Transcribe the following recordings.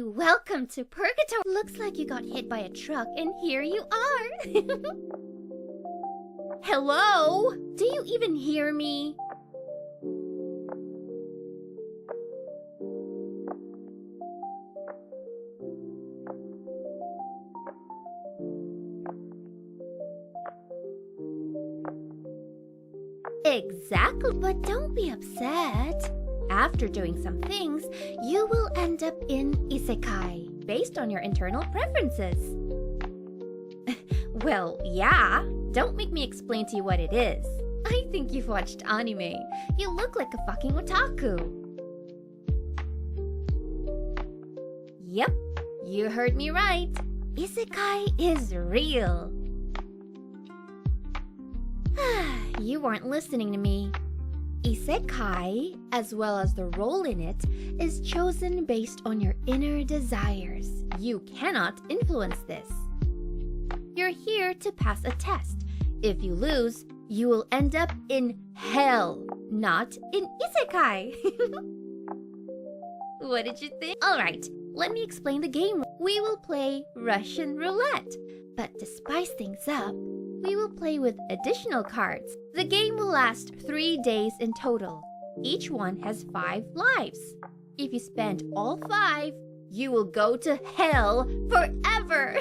Welcome to Purgatory. Looks like you got hit by a truck, and here you are. Hello? Do you even hear me? Exactly, but don't be upset. After doing some things, you will end up in isekai, based on your internal preferences. Well, yeah. Don't make me explain to you what it is. I think you've watched anime. You look like a fucking otaku. Yep, you heard me right. Isekai is real. You weren't listening to me. Isekai, as well as the role in it, is chosen based on your inner desires. You cannot influence this. You're here to pass a test. If you lose, you will end up in hell, not in isekai. What did you think? Alright, let me explain the game. We will play Russian roulette, but to spice things up, we will play with additional cards. The game will last 3 days in total. Each one has 5 lives. If you spend all 5, you will go to hell forever.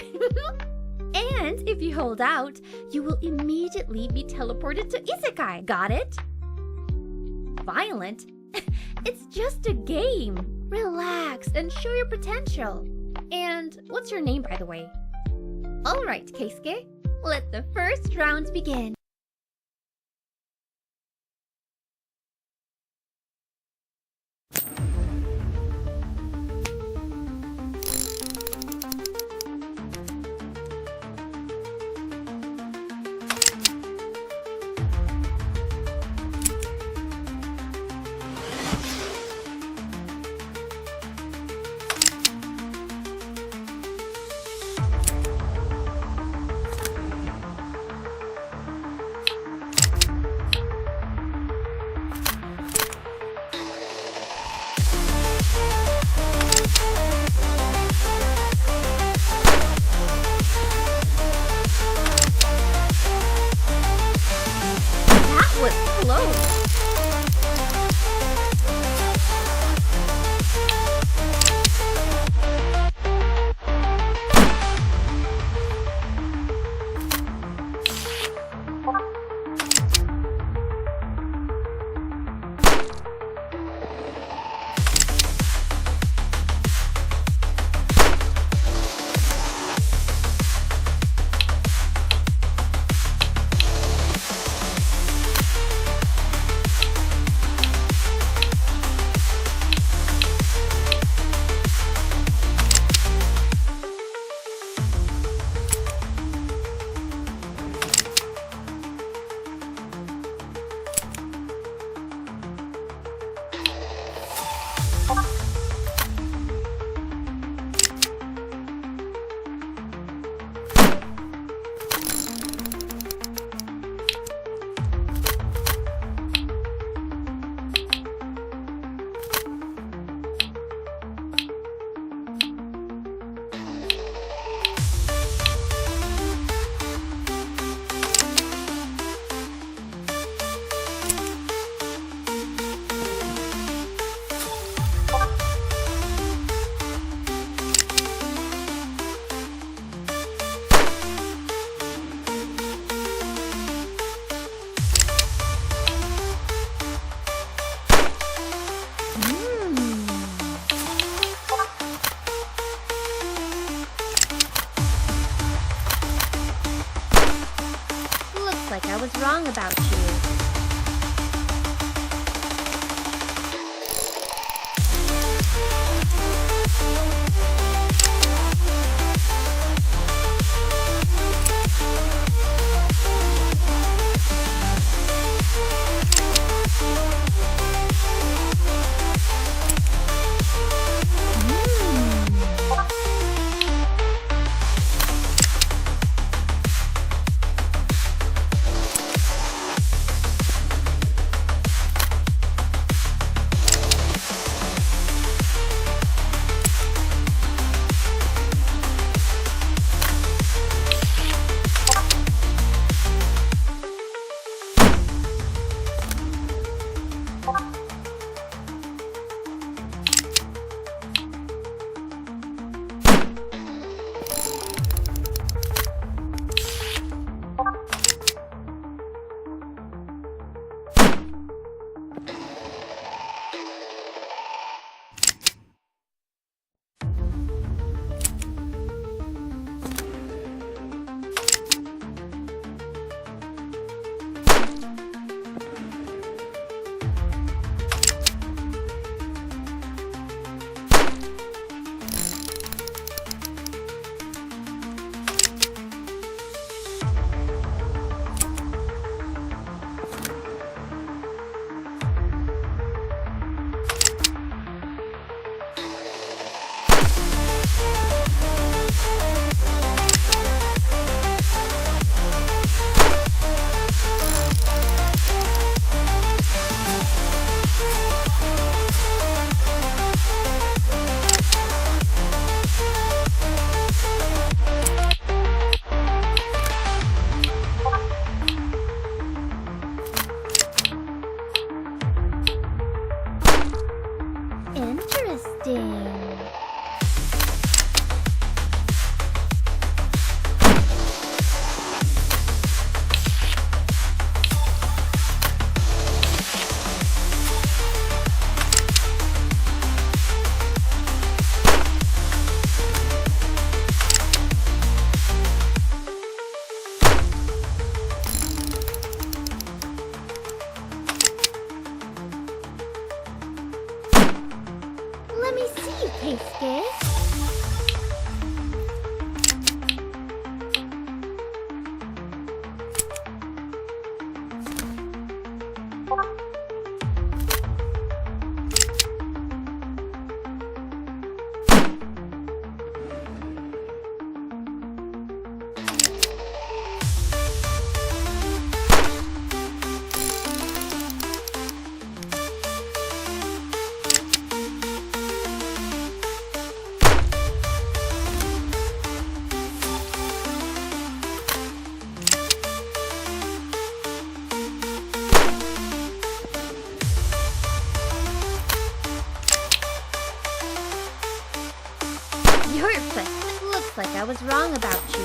And if you hold out, you will immediately be teleported to isekai. Got it? Violent? It's just a game. Relax and show your potential. And what's your name, by the way? Alright, Keisuke. Let the first round begin. Interesting. Let me see, Casey. You're pathetic. Looks like I was wrong about you.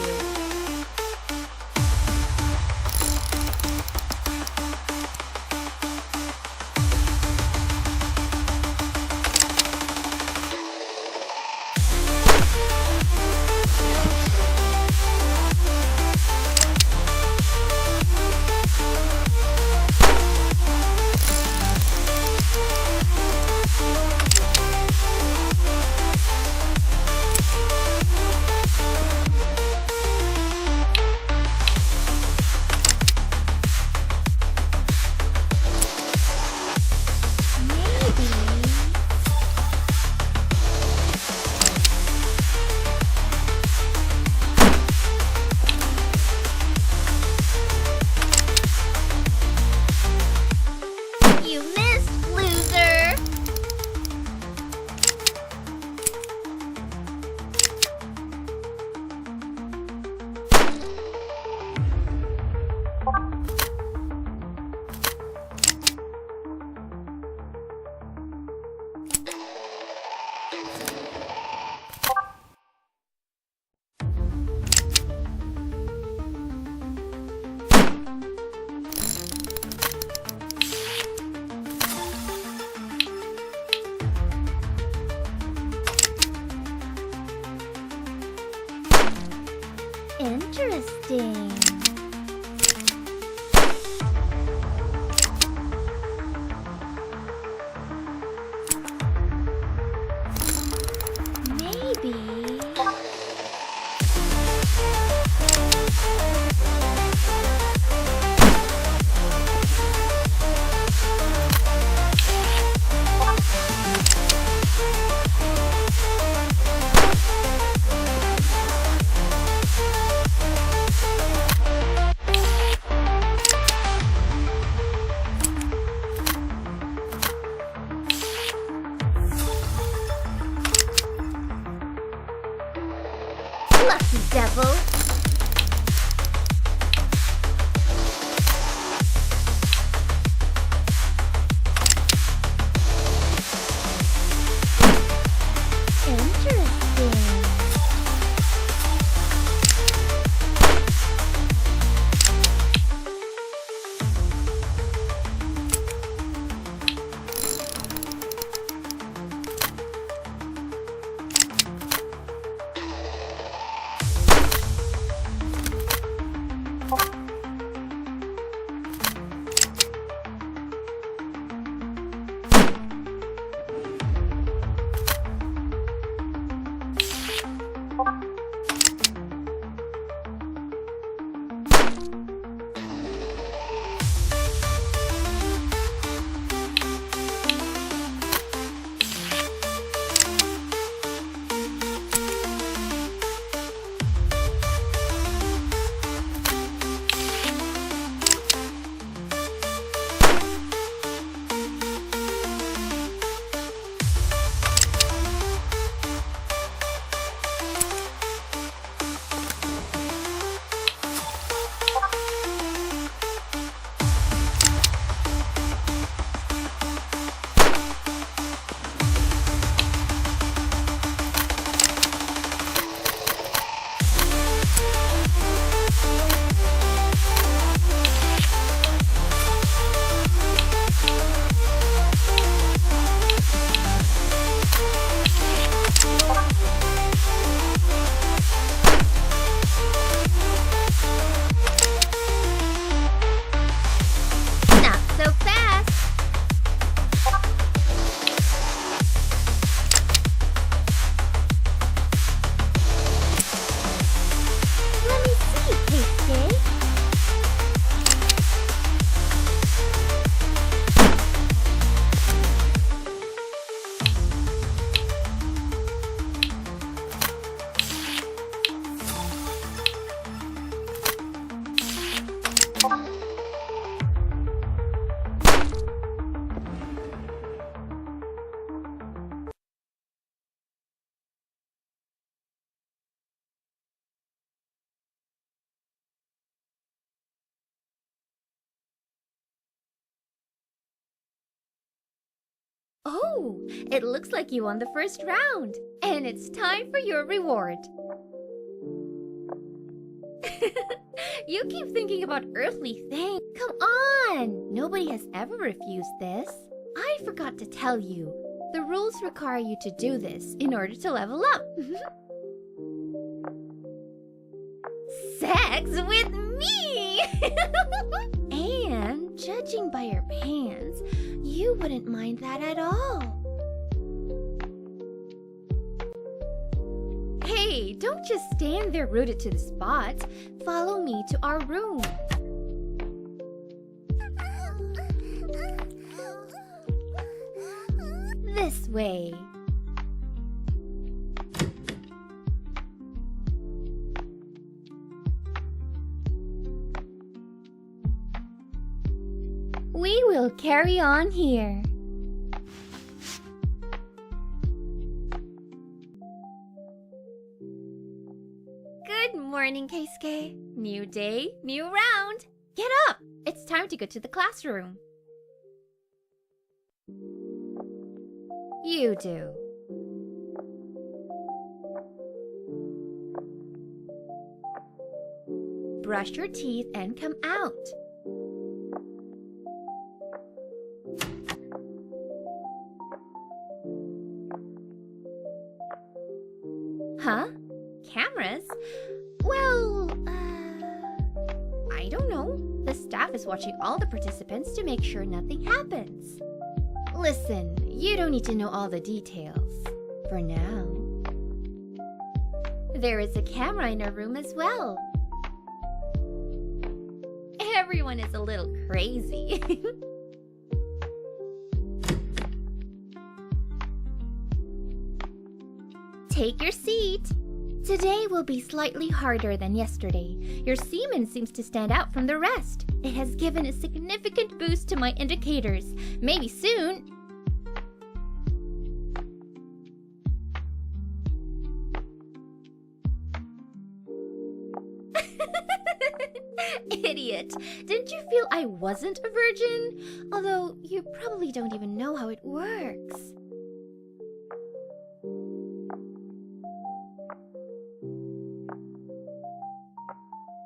Oh, it looks like you won the first round. And it's time for your reward. You keep thinking about earthly things. Come on! Nobody has ever refused this. I forgot to tell you. The rules require you to do this in order to level up. Sex with me! And judging by your pants, you wouldn't mind that at all. Hey, don't just stand there rooted to the spot. Follow me to our room. This way. We will carry on here. Good morning, Keisuke. New day, new round. Get up! It's time to go to the classroom. You do. Brush your teeth and come out. Huh? Cameras? Well, I don't know. The staff is watching all the participants to make sure nothing happens. Listen, you don't need to know all the details. For now. There is a camera in our room as well. Everyone is a little crazy. Take your seat. Today will be slightly harder than yesterday. Your semen seems to stand out from the rest. It has given a significant boost to my indicators. Maybe soon. Idiot. Didn't you feel I wasn't a virgin? Although you probably don't even know how it works.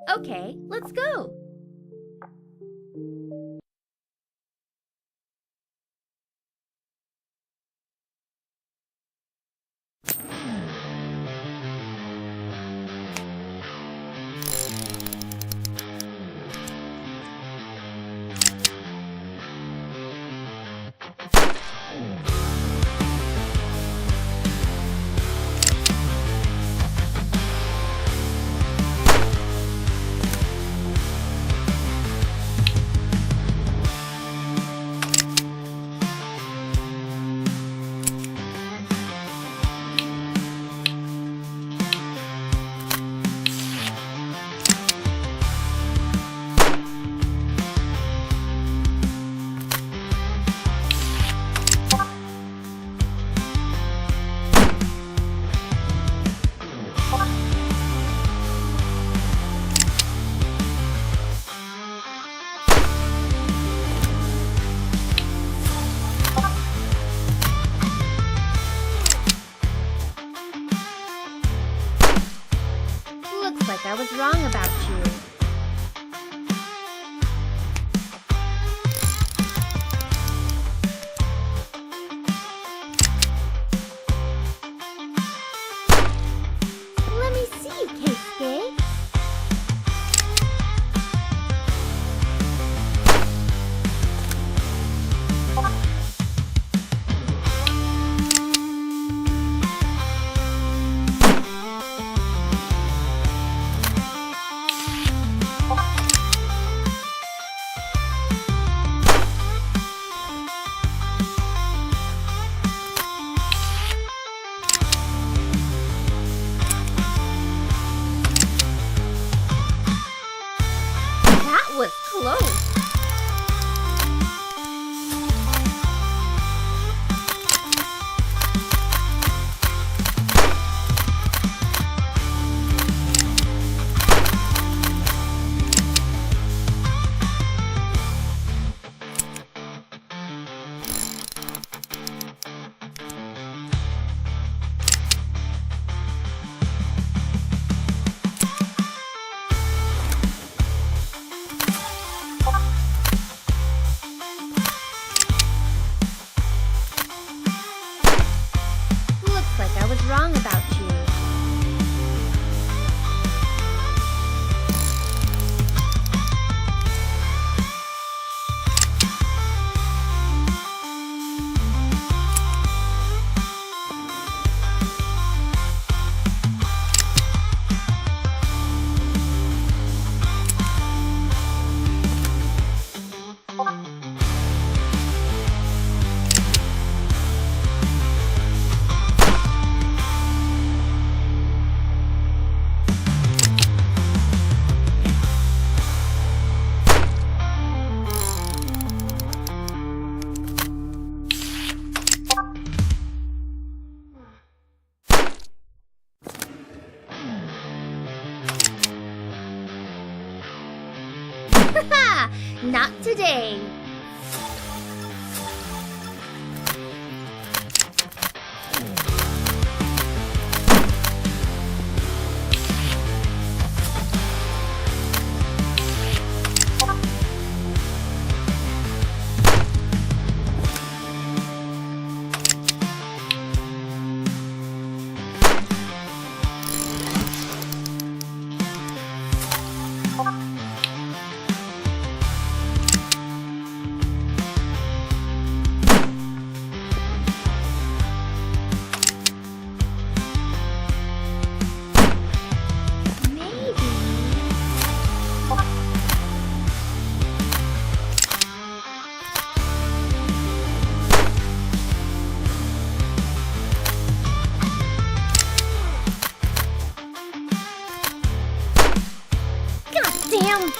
Okay, let's go. I was wrong about you. Let me see, Keisuke. Not today. Damn!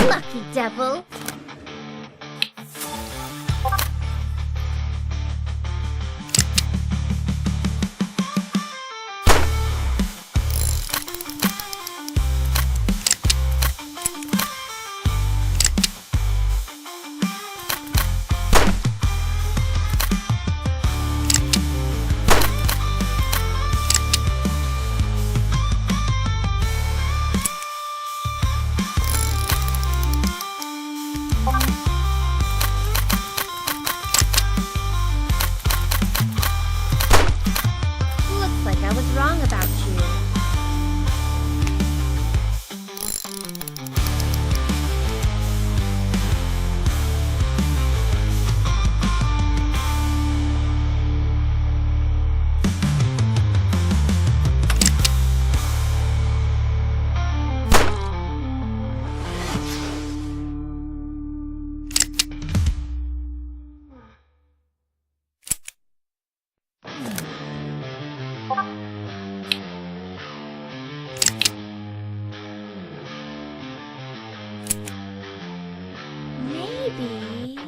Lucky devil! Looks like I was wrong about you. Maybe...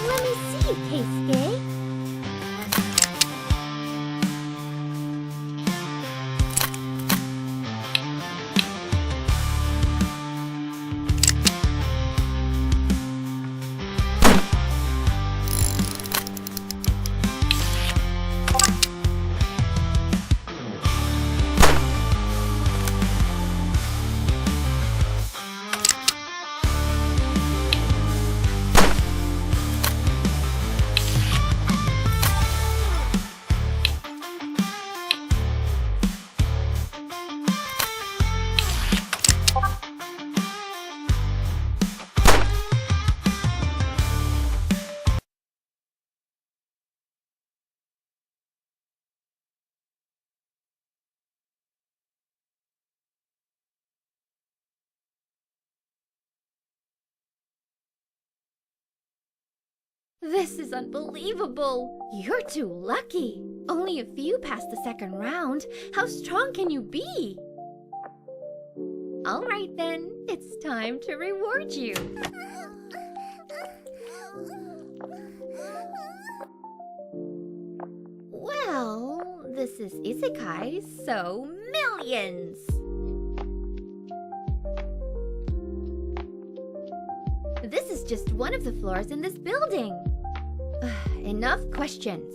Let me see, Keisuke. This is unbelievable! You're too lucky! Only a few passed the second round. How strong can you be? Alright then, it's time to reward you. Well, this is Isekai, so aliens. This is just one of the floors in this building. Enough questions.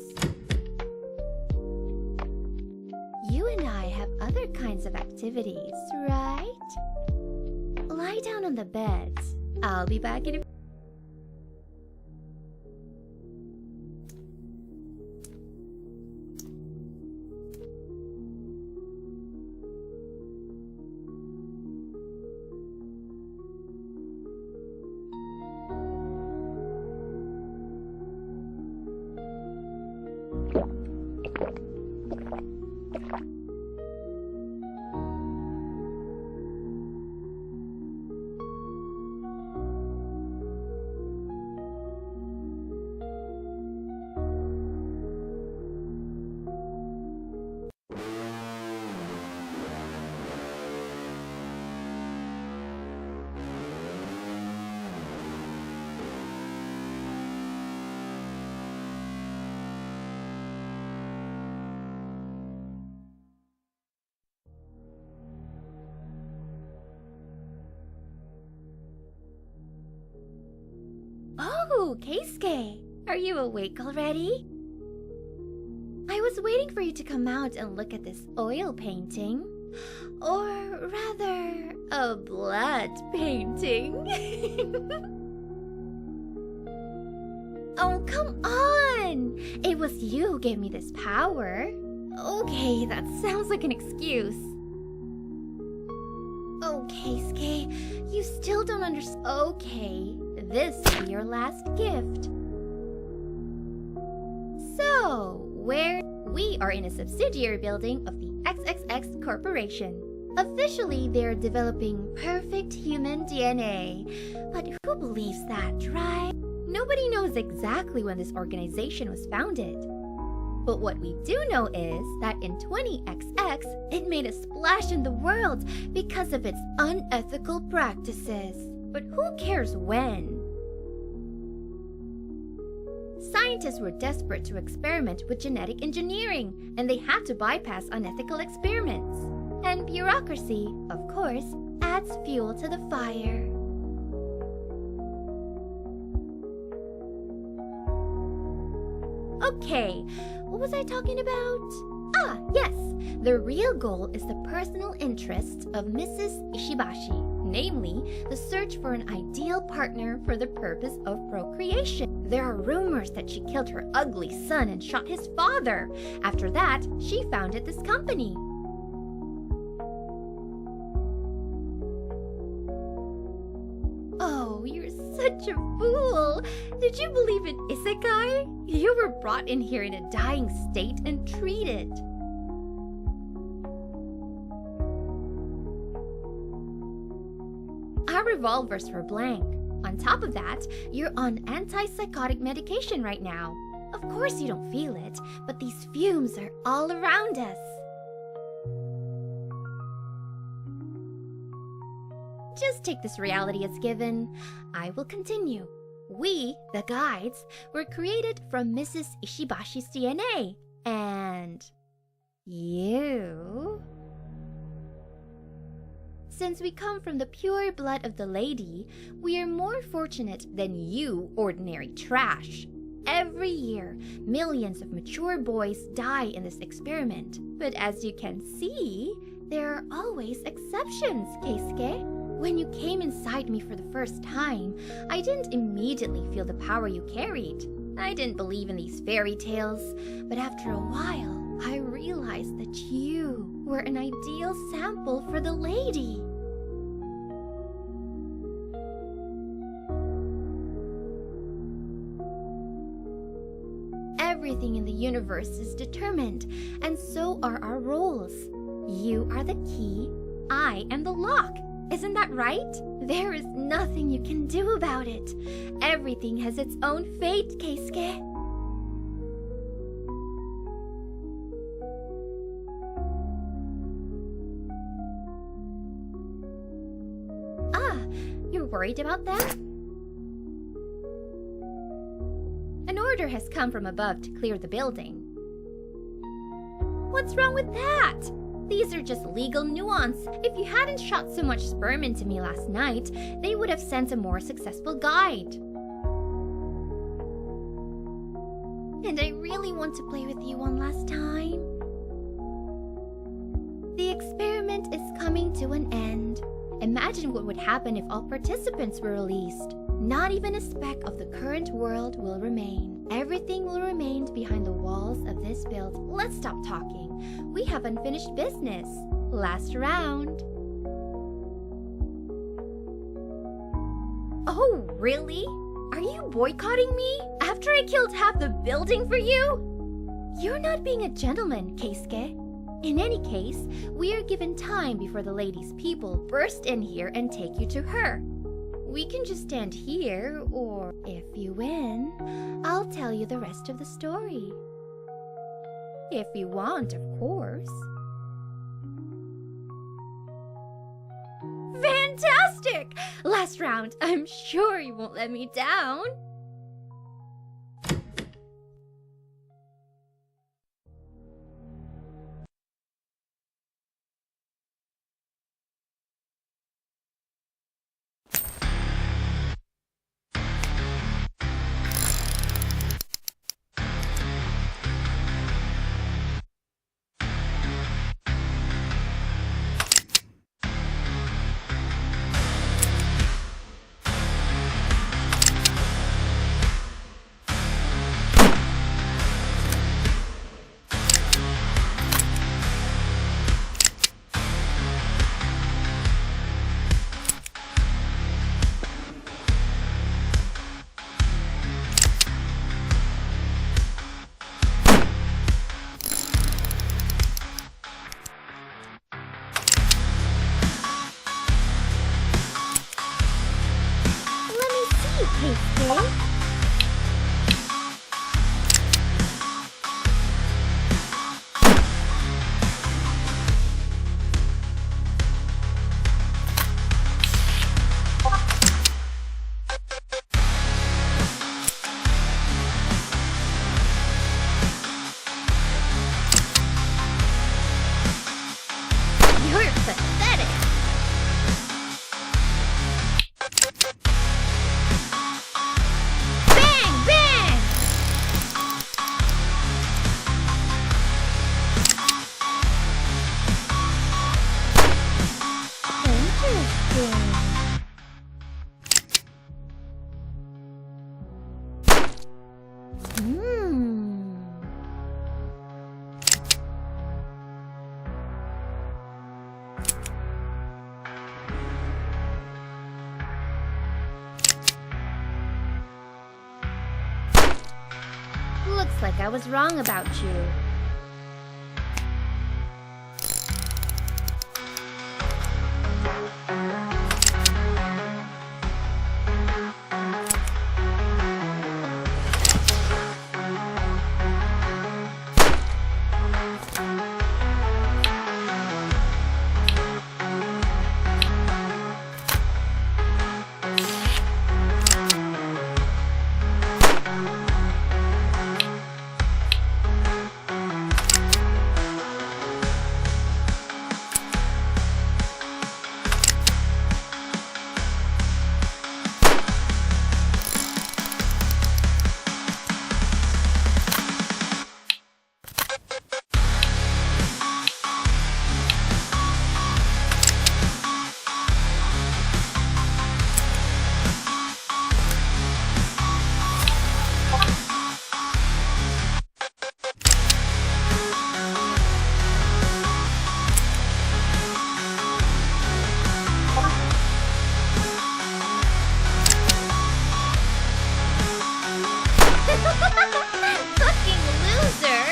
You and I have other kinds of activities, right? Lie down on the beds. I'll be back in a... Oh, Keisuke, are you awake already? I was waiting for you to come out and look at this oil painting. Or rather, a blood painting. Oh, come on! It was you who gave me this power. Okay, that sounds like an excuse. Oh, Keisuke, you still don't understand. Okay, this will be your last gift. So, we are in a subsidiary building of the XXX Corporation. Officially, they're developing perfect human DNA. But who believes that, right? Nobody knows exactly when this organization was founded. But what we do know is that in 20XX, it made a splash in the world because of its unethical practices. But who cares when? Scientists were desperate to experiment with genetic engineering, and they had to bypass unethical experiments. And bureaucracy, of course, adds fuel to the fire. Okay, what was I talking about? Ah, yes! The real goal is the personal interests of Mrs. Ishibashi, namely, the search for an ideal partner for the purpose of procreation. There are rumors that she killed her ugly son and shot his father. After that, she founded this company. Oh, you're such a fool! Did you believe in isekai? You were brought in here in a dying state and treated. Our revolvers were blank. On top of that, you're on antipsychotic medication right now. Of course you don't feel it, but these fumes are all around us. Just take this reality as given. I will continue. We, the guides, were created from Mrs. Ishibashi's DNA. And you... Since we come from the pure blood of the lady, we are more fortunate than you, ordinary trash. Every year, millions of mature boys die in this experiment. But as you can see, there are always exceptions, Keisuke. When you came inside me for the first time, I didn't immediately feel the power you carried. I didn't believe in these fairy tales, but after a while, I realized that you were an ideal sample for the lady. Everything in the universe is determined, and so are our roles. You are the key, I am the lock. Isn't that right? There is nothing you can do about it. Everything has its own fate, Keisuke. Ah, you're worried about that? An order has come from above to clear the building. What's wrong with that? These are just legal nuance. If you hadn't shot so much sperm into me last night, they would have sent a more successful guide. And I really want to play with you one last time. The experiment is coming to an end. Imagine what would happen if all participants were released. Not even a speck of the current world will remain. Everything will remain behind the walls of this building. Let's stop talking. We have unfinished business. Last round. Oh, really? Are you boycotting me? After I killed half the building for you? You're not being a gentleman, Keisuke. In any case, we are given time before the lady's people burst in here and take you to her. We can just stand here, or if you win, I'll tell you the rest of the story. If you want, of course. Fantastic! Last round, I'm sure you won't let me down. Keisuke? You're pathetic. Looks like I was wrong about you. Fucking loser!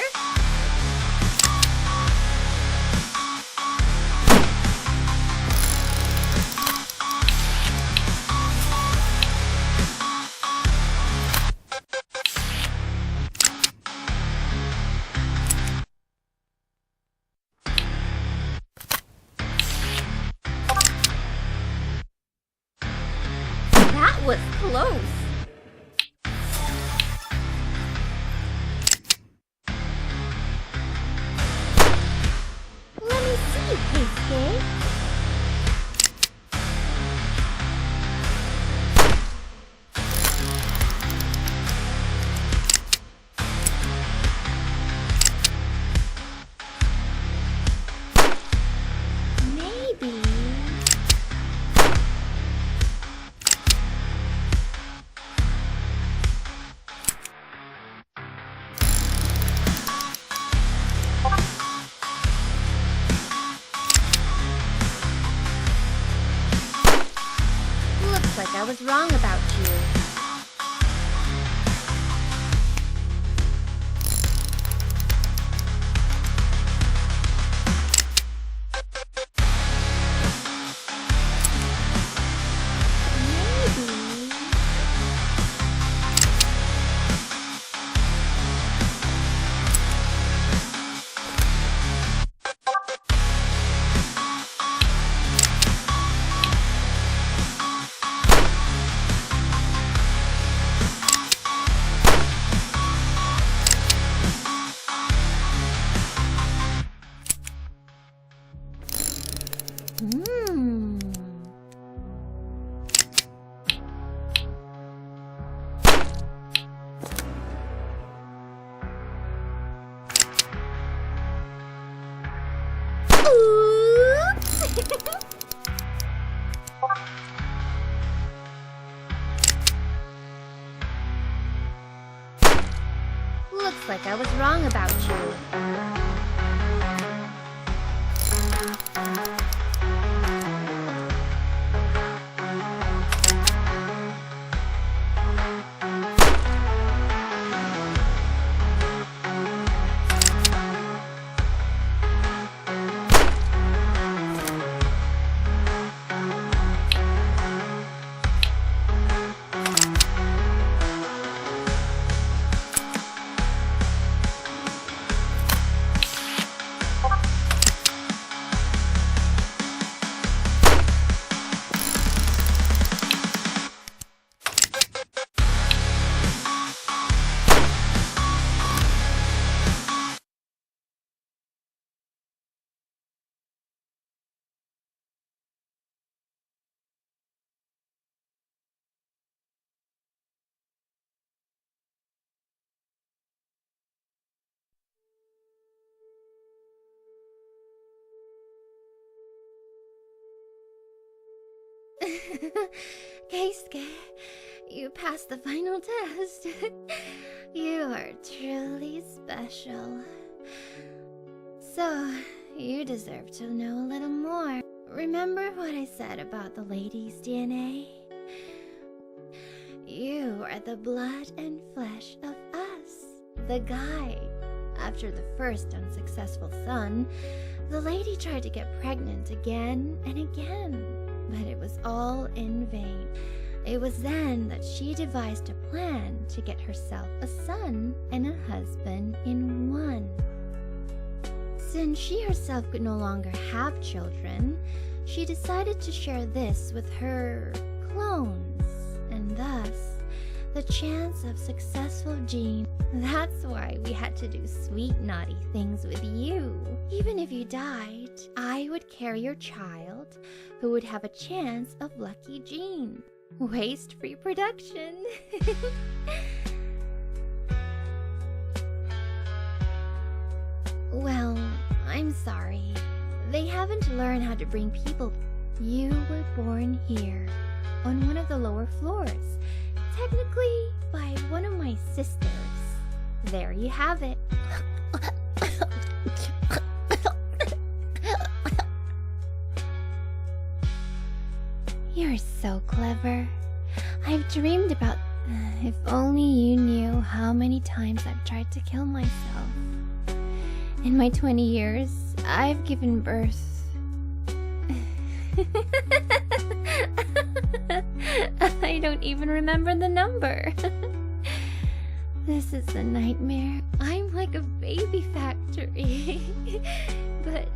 That was close. Let me was wrong about you. Looks like I was wrong about you. Keisuke, you passed the final test. You are truly special. So, you deserve to know a little more. Remember what I said about the lady's DNA? You are the blood and flesh of us, the guy. After the first unsuccessful son, the lady tried to get pregnant again and again, but it was all in vain. It was then that she devised a plan to get herself a son and a husband in one. Since she herself could no longer have children, she decided to share this with her clones, and thus the chance of successful genes. That's why we had to do sweet naughty things with you. Even if you died, I would carry your child, who would have a chance of lucky gene. Waste-free production. Well, I'm sorry. They haven't learned how to bring people. You were born here, on one of the lower floors. Technically, by one of my sisters. There you have it. You're so clever. I've dreamed about... if only you knew how many times I've tried to kill myself. In my 20 years, I've given birth... I don't even remember the number. This is a nightmare. I'm like a baby factory. But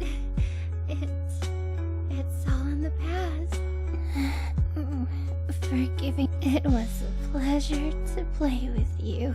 it's all in the past. Forgiving. It was a pleasure to play with you.